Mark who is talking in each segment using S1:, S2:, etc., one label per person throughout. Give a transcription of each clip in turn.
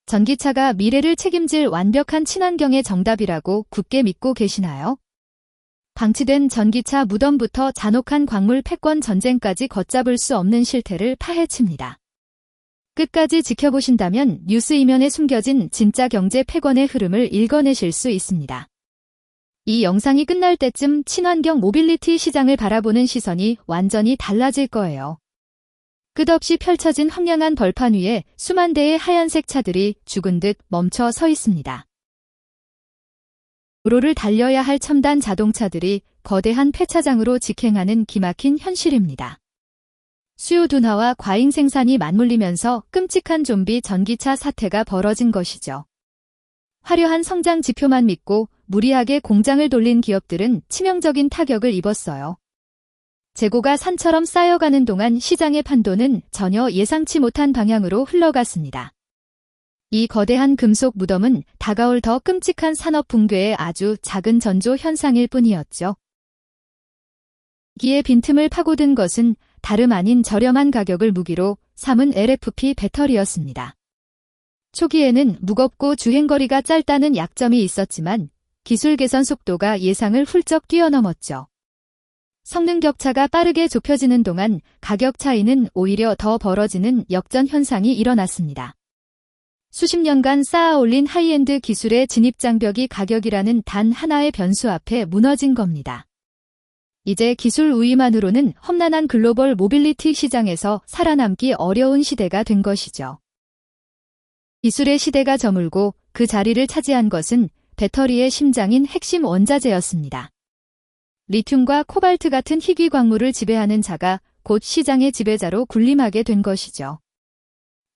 S1: 전기차가 미래를 책임질 완벽한 친환경의 정답이라고 굳게 믿고 계시나요? 방치된 전기차 무덤부터 잔혹한 광물 패권 전쟁까지 걷잡을 수 없는 실태를 파헤칩니다. 끝까지 지켜보신다면 뉴스 이면에 숨겨진 진짜 경제 패권의 흐름을 읽어내실 수 있습니다. 이 영상이 끝날 때쯤 친환경 모빌리티 시장을 바라보는 시선이 완전히 달라질 거예요. 끝없이 펼쳐진 황량한 벌판 위에 수만 대의 하얀색 차들이 죽은 듯 멈춰 서 있습니다. 도로를 달려야 할 첨단 자동차들이 거대한 폐차장으로 직행하는 기막힌 현실입니다. 수요 둔화와 과잉 생산이 맞물리면서 끔찍한 좀비 전기차 사태가 벌어진 것이죠. 화려한 성장 지표만 믿고 무리하게 공장을 돌린 기업들은 치명적인 타격을 입었어요. 재고가 산처럼 쌓여가는 동안 시장의 판도는 전혀 예상치 못한 방향으로 흘러갔습니다. 이 거대한 금속 무덤은 다가올 더 끔찍한 산업 붕괴의 아주 작은 전조 현상일 뿐이었죠. 기의 빈틈을 파고든 것은 다름 아닌 저렴한 가격을 무기로 삼은 LFP 배터리였습니다. 초기에는 무겁고 주행거리가 짧다는 약점이 있었지만 기술 개선 속도가 예상을 훌쩍 뛰어넘었죠. 성능 격차가 빠르게 좁혀지는 동안 가격 차이는 오히려 더 벌어지는 역전 현상이 일어났습니다. 수십 년간 쌓아올린 하이엔드 기술의 진입장벽이 가격이라는 단 하나의 변수 앞에 무너진 겁니다. 이제 기술 우위만으로는 험난한 글로벌 모빌리티 시장에서 살아남기 어려운 시대가 된 것이죠. 기술의 시대가 저물고 그 자리를 차지한 것은 배터리의 심장인 핵심 원자재였습니다. 리튬과 코발트 같은 희귀 광물을 지배하는 자가 곧 시장의 지배자로 군림하게 된 것이죠.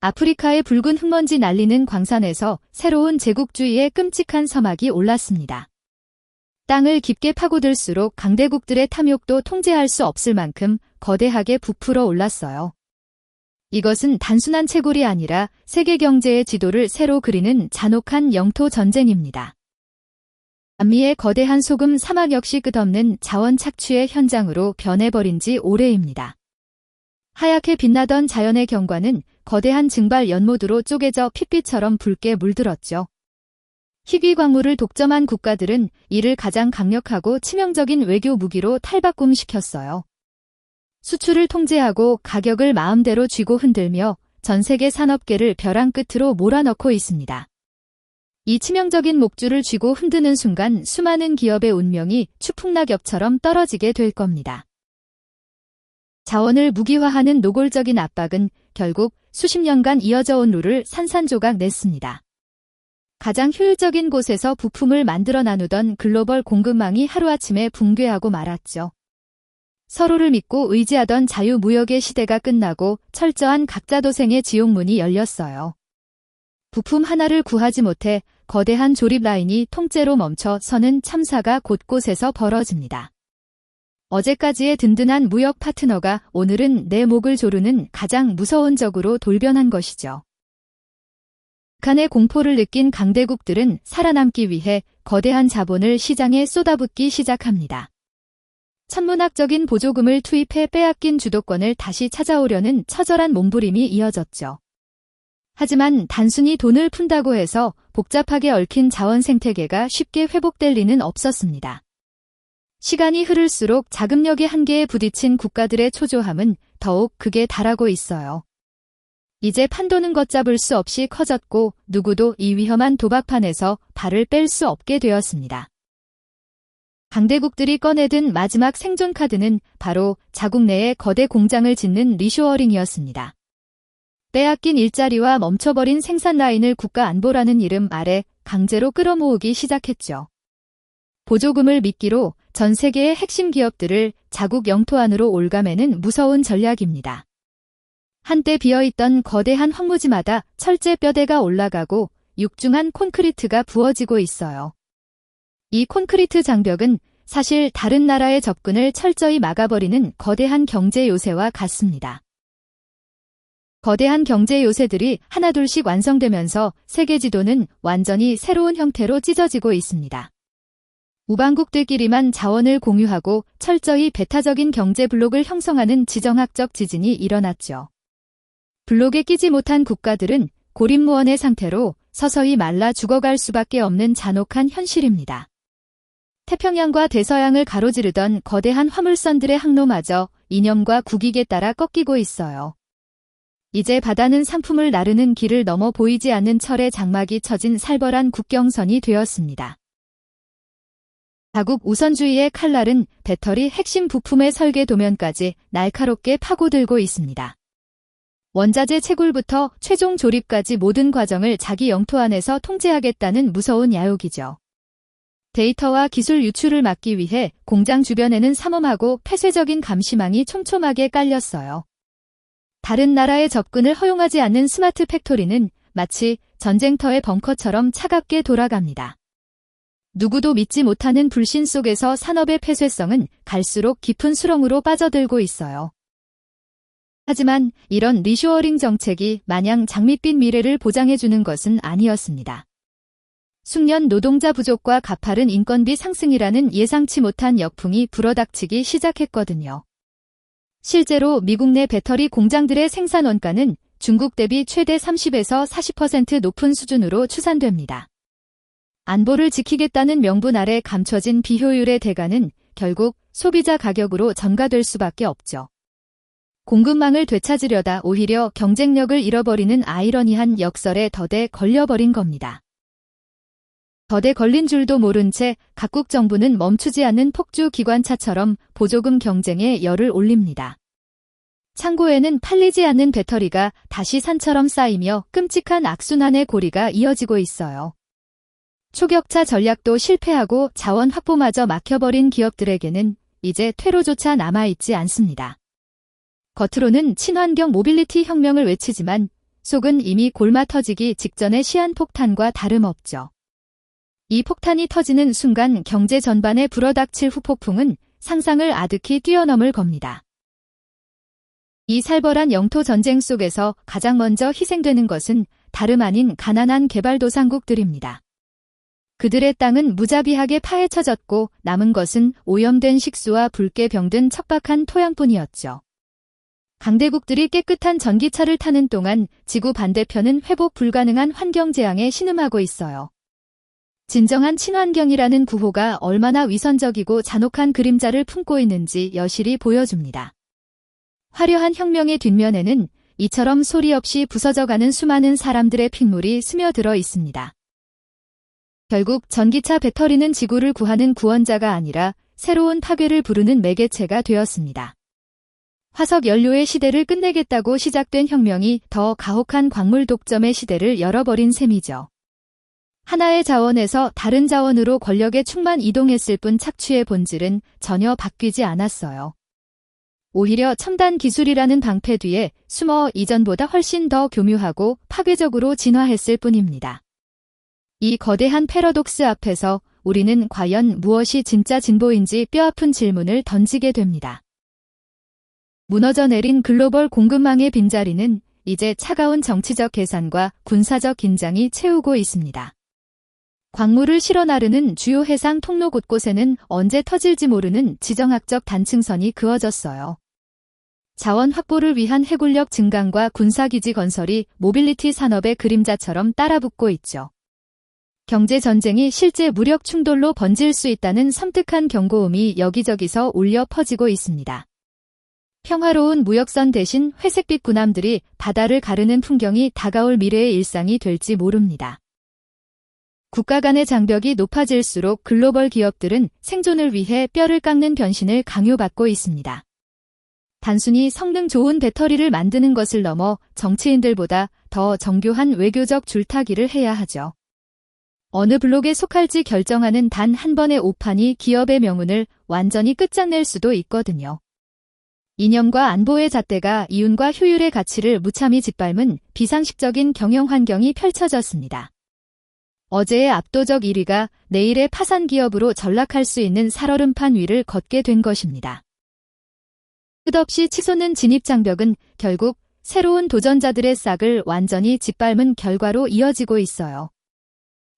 S1: 아프리카의 붉은 흙먼지 날리는 광산에서 새로운 제국주의의 끔찍한 서막이 올랐습니다. 땅을 깊게 파고들수록 강대국들의 탐욕도 통제할 수 없을 만큼 거대하게 부풀어 올랐어요. 이것은 단순한 채굴이 아니라 세계 경제의 지도를 새로 그리는 잔혹한 영토 전쟁입니다. 남미의 거대한 소금 사막 역시 끝없는 자원 착취의 현장으로 변해버린 지 오래입니다. 하얗게 빛나던 자연의 경관은 거대한 증발 연못으로 쪼개져 핏빛처럼 붉게 물들었죠. 희귀 광물을 독점한 국가들은 이를 가장 강력하고 치명적인 외교 무기로 탈바꿈시켰어요. 수출을 통제하고 가격을 마음대로 쥐고 흔들며 전 세계 산업계를 벼랑 끝으로 몰아넣고 있습니다. 이 치명적인 목줄을 쥐고 흔드는 순간 수많은 기업의 운명이 추풍낙엽처럼 떨어지게 될 겁니다. 자원을 무기화하는 노골적인 압박은 결국 수십 년간 이어져 온 룰을 산산조각 냈습니다. 가장 효율적인 곳에서 부품을 만들어 나누던 글로벌 공급망이 하루아침에 붕괴하고 말았죠. 서로를 믿고 의지하던 자유무역의 시대가 끝나고 철저한 각자도생의 지옥문이 열렸어요. 부품 하나를 구하지 못해 거대한 조립 라인이 통째로 멈춰 서는 참사가 곳곳에서 벌어집니다. 어제까지의 든든한 무역 파트너가 오늘은 내 목을 조르는 가장 무서운 적으로 돌변한 것이죠. 북한의 공포를 느낀 강대국들은 살아남기 위해 거대한 자본을 시장에 쏟아붓기 시작합니다. 천문학적인 보조금을 투입해 빼앗긴 주도권을 다시 찾아오려는 처절한 몸부림이 이어졌죠. 하지만 단순히 돈을 푼다고 해서 복잡하게 얽힌 자원 생태계가 쉽게 회복될 리는 없었습니다. 시간이 흐를수록 자금력의 한계에 부딪힌 국가들의 초조함은 더욱 극에 달하고 있어요. 이제 판도는 걷잡을 수 없이 커졌고 누구도 이 위험한 도박판에서 발을 뺄 수 없게 되었습니다. 강대국들이 꺼내든 마지막 생존 카드는 바로 자국 내에 거대 공장을 짓는 리쇼어링이었습니다. 빼앗긴 일자리와 멈춰버린 생산 라인을 국가 안보라는 이름 아래 강제로 끌어모으기 시작했죠. 보조금을 미끼로 전 세계의 핵심 기업들을 자국 영토 안으로 올가매는 무서운 전략입니다. 한때 비어있던 거대한 황무지마다 철제 뼈대가 올라가고 육중한 콘크리트가 부어지고 있어요. 이 콘크리트 장벽은 사실 다른 나라의 접근을 철저히 막아버리는 거대한 경제 요새와 같습니다. 거대한 경제 요새들이 하나둘씩 완성되면서 세계 지도는 완전히 새로운 형태로 찢어지고 있습니다. 우방국들끼리만 자원을 공유하고 철저히 배타적인 경제 블록을 형성하는 지정학적 지진이 일어났죠. 블록에 끼지 못한 국가들은 고립무원의 상태로 서서히 말라 죽어갈 수밖에 없는 잔혹한 현실입니다. 태평양과 대서양을 가로지르던 거대한 화물선들의 항로마저 이념과 국익에 따라 꺾이고 있어요. 이제 바다는 상품을 나르는 길을 넘어 보이지 않는 철의 장막이 쳐진 살벌한 국경선이 되었습니다. 자국 우선주의의 칼날은 배터리 핵심 부품의 설계 도면까지 날카롭게 파고들고 있습니다. 원자재 채굴부터 최종 조립까지 모든 과정을 자기 영토 안에서 통제하겠다는 무서운 야욕이죠. 데이터와 기술 유출을 막기 위해 공장 주변에는 삼엄하고 폐쇄적인 감시망이 촘촘하게 깔렸어요. 다른 나라의 접근을 허용하지 않는 스마트 팩토리는 마치 전쟁터의 벙커처럼 차갑게 돌아갑니다. 누구도 믿지 못하는 불신 속에서 산업의 폐쇄성은 갈수록 깊은 수렁으로 빠져들고 있어요. 하지만 이런 리쇼어링 정책이 마냥 장밋빛 미래를 보장해주는 것은 아니었습니다. 숙련 노동자 부족과 가파른 인건비 상승이라는 예상치 못한 역풍이 불어닥치기 시작했거든요. 실제로 미국 내 배터리 공장들의 생산 원가는 중국 대비 최대 30에서 40% 높은 수준으로 추산됩니다. 안보를 지키겠다는 명분 아래 감춰진 비효율의 대가는 결국 소비자 가격으로 전가될 수밖에 없죠. 공급망을 되찾으려다 오히려 경쟁력을 잃어버리는 아이러니한 역설에 더대 걸려버린 겁니다. 더대 걸린 줄도 모른 채 각국 정부는 멈추지 않는 폭주 기관차처럼 보조금 경쟁에 열을 올립니다. 창고에는 팔리지 않는 배터리가 다시 산처럼 쌓이며 끔찍한 악순환의 고리가 이어지고 있어요. 초격차 전략도 실패하고 자원 확보마저 막혀버린 기업들에게는 이제 퇴로조차 남아있지 않습니다. 겉으로는 친환경 모빌리티 혁명을 외치지만 속은 이미 골마 터지기 직전의 시한폭탄과 다름없죠. 이 폭탄이 터지는 순간 경제 전반에 불어닥칠 후폭풍은 상상을 아득히 뛰어넘을 겁니다. 이 살벌한 영토 전쟁 속에서 가장 먼저 희생되는 것은 다름 아닌 가난한 개발도상국들입니다. 그들의 땅은 무자비하게 파헤쳐졌고 남은 것은 오염된 식수와 붉게 병든 척박한 토양뿐이었죠. 강대국들이 깨끗한 전기차를 타는 동안 지구 반대편은 회복 불가능한 환경재앙에 신음하고 있어요. 진정한 친환경이라는 구호가 얼마나 위선적이고 잔혹한 그림자를 품고 있는지 여실히 보여줍니다. 화려한 혁명의 뒷면에는 이처럼 소리 없이 부서져가는 수많은 사람들의 핏물이 스며들어 있습니다. 결국 전기차 배터리는 지구를 구하는 구원자가 아니라 새로운 파괴를 부르는 매개체가 되었습니다. 화석 연료의 시대를 끝내겠다고 시작된 혁명이 더 가혹한 광물 독점의 시대를 열어버린 셈이죠. 하나의 자원에서 다른 자원으로 권력의 축만 이동했을 뿐 착취의 본질은 전혀 바뀌지 않았어요. 오히려 첨단 기술이라는 방패 뒤에 숨어 이전보다 훨씬 더 교묘하고 파괴적으로 진화했을 뿐입니다. 이 거대한 패러독스 앞에서 우리는 과연 무엇이 진짜 진보인지 뼈아픈 질문을 던지게 됩니다. 무너져 내린 글로벌 공급망의 빈자리는 이제 차가운 정치적 계산과 군사적 긴장이 채우고 있습니다. 광물을 실어 나르는 주요 해상 통로 곳곳에는 언제 터질지 모르는 지정학적 단층선이 그어졌어요. 자원 확보를 위한 해군력 증강과 군사기지 건설이 모빌리티 산업의 그림자처럼 따라붙고 있죠. 경제 전쟁이 실제 무력 충돌로 번질 수 있다는 섬뜩한 경고음이 여기저기서 울려 퍼지고 있습니다. 평화로운 무역선 대신 회색빛 군함들이 바다를 가르는 풍경이 다가올 미래의 일상이 될지 모릅니다. 국가 간의 장벽이 높아질수록 글로벌 기업들은 생존을 위해 뼈를 깎는 변신을 강요받고 있습니다. 단순히 성능 좋은 배터리를 만드는 것을 넘어 정치인들보다 더 정교한 외교적 줄타기를 해야 하죠. 어느 블록에 속할지 결정하는 단 한 번의 오판이 기업의 명운을 완전히 끝장낼 수도 있거든요. 이념과 안보의 잣대가 이윤과 효율의 가치를 무참히 짓밟은 비상식적인 경영 환경이 펼쳐졌습니다. 어제의 압도적 1위가 내일의 파산 기업으로 전락할 수 있는 살얼음판 위를 걷게 된 것입니다. 끝없이 치솟는 진입장벽은 결국 새로운 도전자들의 싹을 완전히 짓밟은 결과로 이어지고 있어요.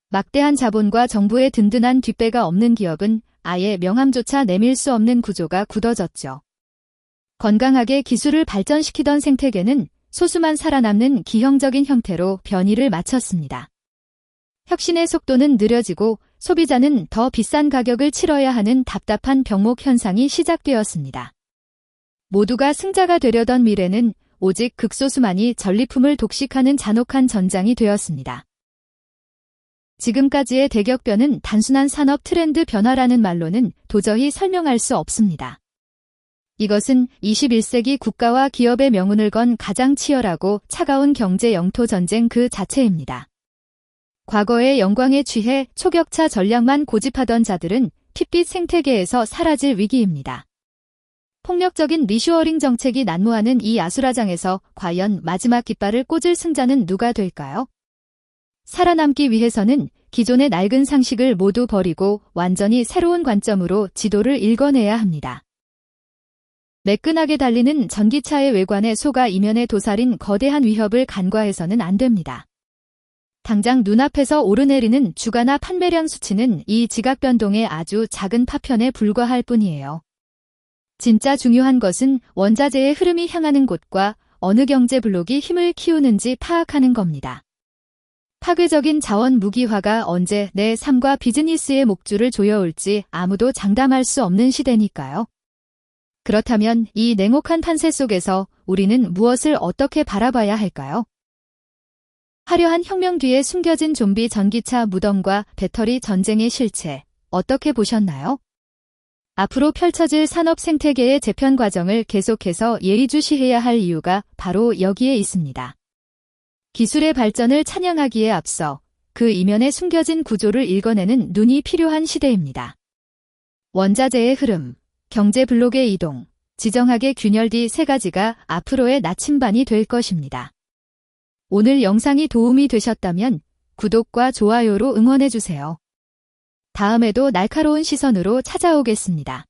S1: 막대한 자본과 정부의 든든한 뒷배가 없는 기업은 아예 명함조차 내밀 수 없는 구조가 굳어졌죠. 건강하게 기술을 발전시키던 생태계는 소수만 살아남는 기형적인 형태로 변이를 마쳤습니다. 혁신의 속도는 느려지고 소비자는 더 비싼 가격을 치러야 하는 답답한 병목 현상이 시작되었습니다. 모두가 승자가 되려던 미래는 오직 극소수만이 전리품을 독식하는 잔혹한 전장이 되었습니다. 지금까지의 대격변은 단순한 산업 트렌드 변화라는 말로는 도저히 설명할 수 없습니다. 이것은 21세기 국가와 기업의 명운을 건 가장 치열하고 차가운 경제 영토 전쟁 그 자체입니다. 과거의 영광에 취해 초격차 전략만 고집하던 자들은 핏빛 생태계에서 사라질 위기입니다. 폭력적인 리쇼어링 정책이 난무하는 이 아수라장에서 과연 마지막 깃발을 꽂을 승자는 누가 될까요? 살아남기 위해서는 기존의 낡은 상식을 모두 버리고 완전히 새로운 관점으로 지도를 읽어내야 합니다. 매끈하게 달리는 전기차의 외관에 속아 이면에 도사린 거대한 위협을 간과해서는 안 됩니다. 당장 눈앞에서 오르내리는 주가나 판매량 수치는 이 지각 변동의 아주 작은 파편에 불과할 뿐이에요. 진짜 중요한 것은 원자재의 흐름이 향하는 곳과 어느 경제 블록이 힘을 키우는지 파악하는 겁니다. 파괴적인 자원 무기화가 언제 내 삶과 비즈니스의 목줄을 조여올지 아무도 장담할 수 없는 시대니까요. 그렇다면 이 냉혹한 판세 속에서 우리는 무엇을 어떻게 바라봐야 할까요? 화려한 혁명 뒤에 숨겨진 좀비 전기차 무덤과 배터리 전쟁의 실체, 어떻게 보셨나요? 앞으로 펼쳐질 산업 생태계의 재편 과정을 계속해서 예의주시해야 할 이유가 바로 여기에 있습니다. 기술의 발전을 찬양하기에 앞서 그 이면에 숨겨진 구조를 읽어내는 눈이 필요한 시대입니다. 원자재의 흐름, 경제 블록의 이동, 지정학의 균열 뒤 세 가지가 앞으로의 나침반이 될 것입니다. 오늘 영상이 도움이 되셨다면 구독과 좋아요로 응원해주세요. 다음에도 날카로운 시선으로 찾아오겠습니다.